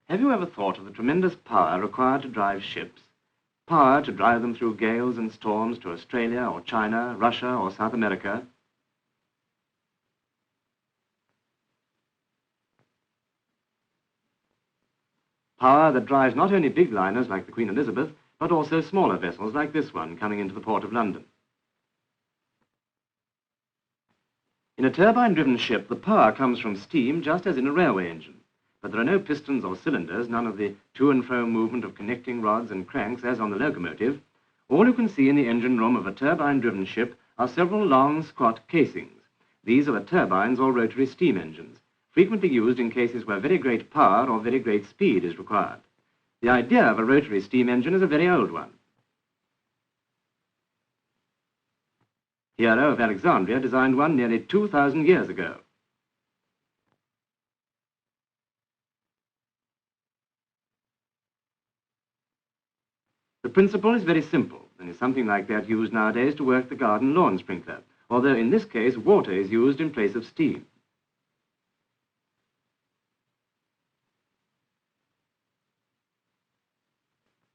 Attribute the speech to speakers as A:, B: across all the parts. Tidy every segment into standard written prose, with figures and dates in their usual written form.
A: Have you ever thought of the tremendous power required to drive ships? Power to drive them through gales and storms to Australia or China, Russia or South America? Power that drives not only big liners like the Queen Elizabeth, but also smaller vessels like this one coming into the port of London. In a turbine-driven ship, the power comes from steam just as in a railway engine. But there are no pistons or cylinders, none of the to and fro movement of connecting rods and cranks as on the locomotive. All you can see in the engine room of a turbine-driven ship are several long, squat casings. These are the turbines or rotary steam engines, frequently used in cases where very great power or very great speed is required. The idea of a rotary steam engine is a very old one. Hero of Alexandria designed one nearly 2,000 years ago. The principle is very simple and is something like that used nowadays to work the garden lawn sprinkler, although in this case water is used in place of steam.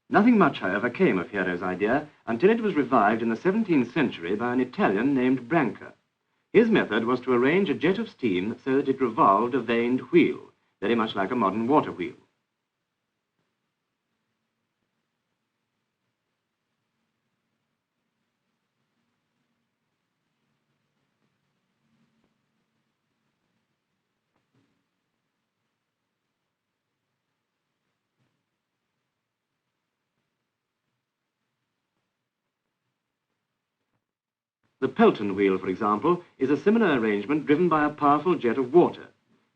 A: Nothing much, however, came of Hero's idea until it was revived in the 17th century by an Italian named Branca. His method was to arrange a jet of steam so that it revolved a vaned wheel, very much like a modern water wheel. The Pelton Wheel, for example, is a similar arrangement driven by a powerful jet of water,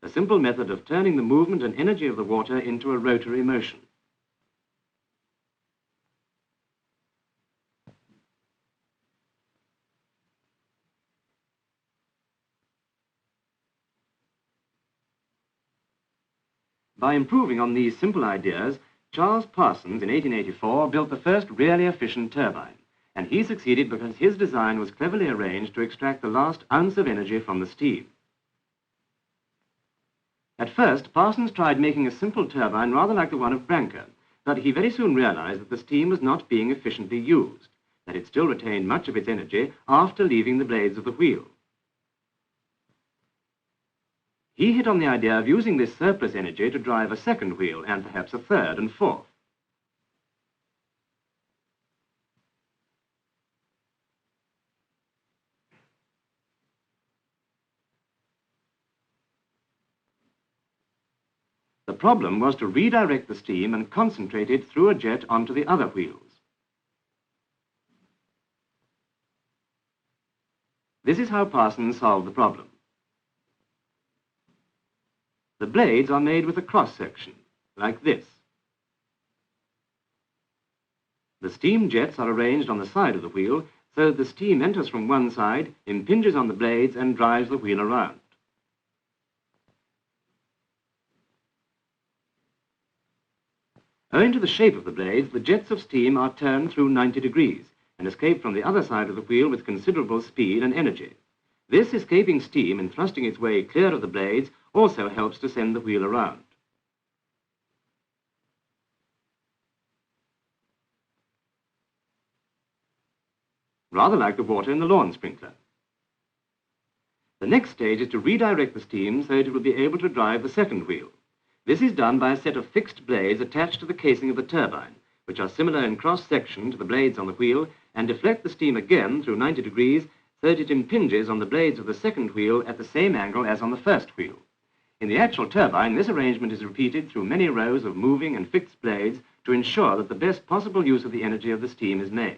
A: a simple method of turning the movement and energy of the water into a rotary motion. By improving on these simple ideas, Charles Parsons in 1884 built the first really efficient turbine. And he succeeded because his design was cleverly arranged to extract the last ounce of energy from the steam. At first, Parsons tried making a simple turbine rather like the one of Branca, but he very soon realized that the steam was not being efficiently used, that it still retained much of its energy after leaving the blades of the wheel. He hit on the idea of using this surplus energy to drive a second wheel and perhaps a third and fourth. The problem was to redirect the steam and concentrate it through a jet onto the other wheels. This is how Parsons solved the problem. The blades are made with a cross-section, like this. The steam jets are arranged on the side of the wheel so that the steam enters from one side, impinges on the blades, and drives the wheel around. Owing to the shape of the blades, the jets of steam are turned through 90 degrees and escape from the other side of the wheel with considerable speed and energy. This escaping steam and thrusting its way clear of the blades also helps to send the wheel around. Rather like the water in the lawn sprinkler. The next stage is to redirect the steam so that it will be able to drive the second wheel. This is done by a set of fixed blades attached to the casing of the turbine, which are similar in cross-section to the blades on the wheel, and deflect the steam again through 90 degrees so that it impinges on the blades of the second wheel at the same angle as on the first wheel. In the actual turbine, this arrangement is repeated through many rows of moving and fixed blades to ensure that the best possible use of the energy of the steam is made.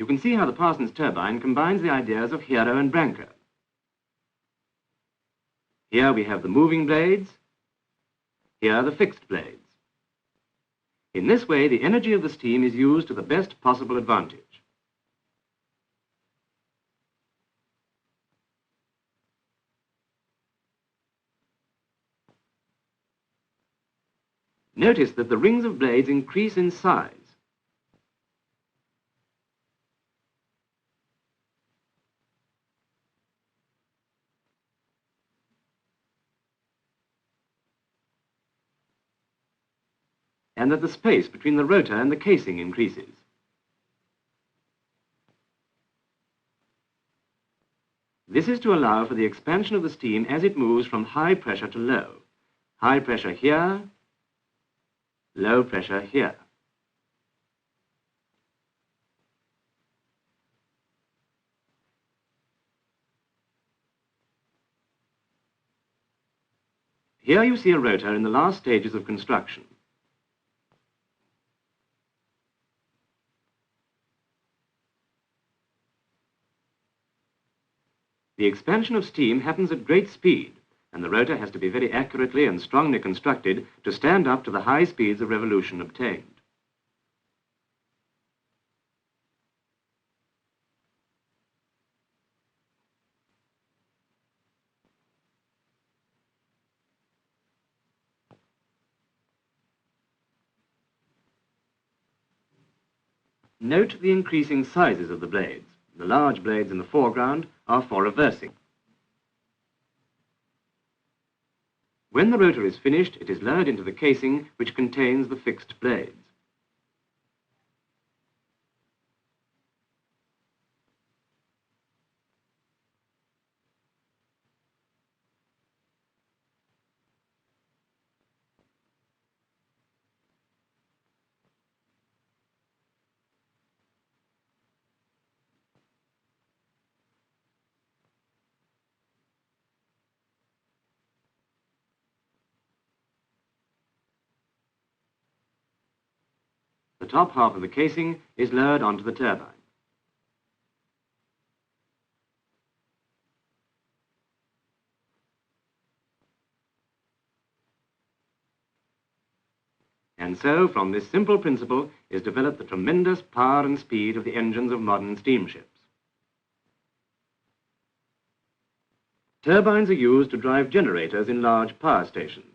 A: You can see how the Parsons turbine combines the ideas of Hero and Branca. Here we have the moving blades, here the fixed blades. In this way, the energy of the steam is used to the best possible advantage. Notice that the rings of blades increase in size. and that the space between the rotor and the casing increases. This is to allow for the expansion of the steam as it moves from high pressure to low. High pressure here, low pressure here. Here you see a rotor in the last stages of construction. The expansion of steam happens at great speed, and the rotor has to be very accurately and strongly constructed to stand up to the high speeds of revolution obtained. Note the increasing sizes of the blades. The large blades in the foreground are for reversing. When the rotor is finished, it is lowered into the casing which contains the fixed blades. The top half of the casing is lowered onto the turbine. And so, from this simple principle is developed the tremendous power and speed of the engines of modern steamships. Turbines are used to drive generators in large power stations.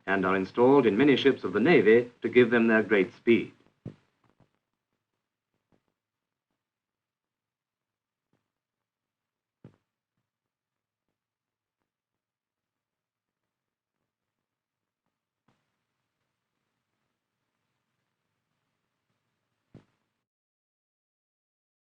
A: And are installed in many ships of the Navy to give them their great speed.